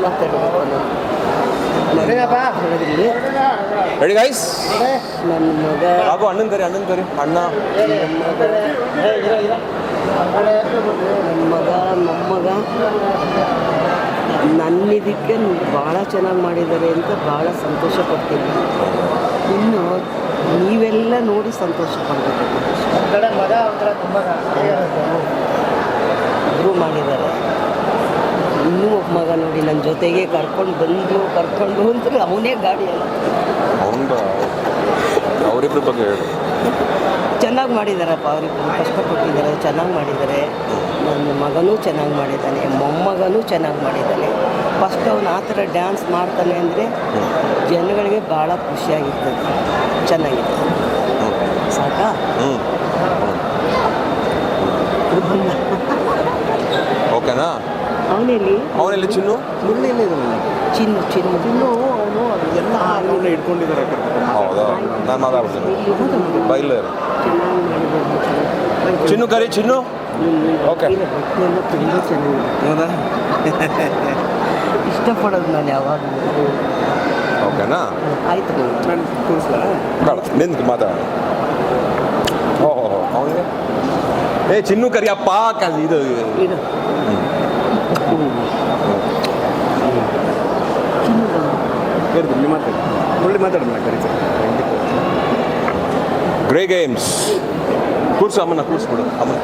ಮಾತಾಡಬೇಕು ready guys ನನ್ನ ಮಗ ಹಾಗೂ ಅಣ್ಣನ ಕರಿ ಅಣ್ಣ ನನ್ನ ಮಗ ಮೊಮ್ಮಗ ನನ್ನಿದಕ್ಕೆ ಭಾಳ ಚೆನ್ನಾಗಿ ಮಾಡಿದ್ದಾರೆ ಅಂತ ಭಾಳ ಸಂತೋಷ ಪಡ್ತೀನಿ. ಇನ್ನು ನೀವೆಲ್ಲ ನೋಡಿ ಸಂತೋಷ ಪಡಬೇಕು. ಇಬ್ಬರು ಮಾಡಿದ್ದಾರೆ. ಇನ್ನೂ ಒಬ್ಬ ಮಗ ನೋಡಿ ನನ್ನ ಜೊತೆಗೆ ಕರ್ಕೊಂಡು ಅಂದ್ರೆ ಅವನೇ ಗಾಡಿ ಅಲ್ಲ, ಅವರಿಬ್ಬರ ಬಗ್ಗೆ ಹೇಳಿ. ಚೆನ್ನಾಗಿ ಮಾಡಿದ್ದಾರಪ್ಪ. ಅವರಿಬ್ಬರು ಕಷ್ಟಪಟ್ಟಿದ್ದಾರೆ, ಚೆನ್ನಾಗಿ ಮಾಡಿದ್ದಾರೆ. ನನ್ನ ಮಗನೂ ಚೆನ್ನಾಗಿ ಮಾಡಿದ್ದಾನೆ, ಮೊಮ್ಮಗನೂ ಚೆನ್ನಾಗಿ ಮಾಡಿದ್ದಾನೆ. ಫಸ್ಟ್ ಅವನು ಆ ಥರ ಡ್ಯಾನ್ಸ್ ಮಾಡ್ತಾನೆ ಅಂದರೆ ಜನಗಳಿಗೆ ಭಾಳ ಖುಷಿಯಾಗಿರ್ತದೆ. ಚೆನ್ನಾಗಿದೆ. ಸಾಕಾ? ಓಕೆನಾ? ಅವನಲ್ಲಿ ಚಿನ್ನು ಚಿನ್ನು ಅವನು ಎಲ್ಲ ಅವನ್ನ ಇಟ್ಕೊಂಡಿದ್ದಾರೆ. ಹೌದಾ? ನಾನು ಮಾತಾಡ್ತೀನಿ ಬೈಲ್ ಚಿನ್ನು ಕರಿ ಚಿನ್ನು. ಓಕೆ, ತುಂಬ ಚೆನ್ನಾಗಿದೆ. ಹೌದಾ? ಇಷ್ಟಪಡೋದು ನಾನು ಯಾವಾಗಲೂ. ಓಕೆನಾ? ಆಯ್ತು, ನಾನು ಕೂರಿಸ್ಲಾ? ಬೇಡ, ನಿಂತು ಮಾತಾಡೋಣ. ಅವನಿಗೆ ಚಿನ್ನು ಕರಿಯಪ್ಪ ಇದು ಇದು ಕರಿದು ನೀವು ಮಾತಾಡಿ, ಒಳ್ಳೆ ಮಾತಾಡೋಣ ಕರೀತಾರೆ. ಗ್ರೇ ಗೇಮ್ಸ್ ಕೂರ್ಸು ಅಮ್ಮನ, ಕೂರಿಸ್ಬಿಡು ಅಮ್ಮನ.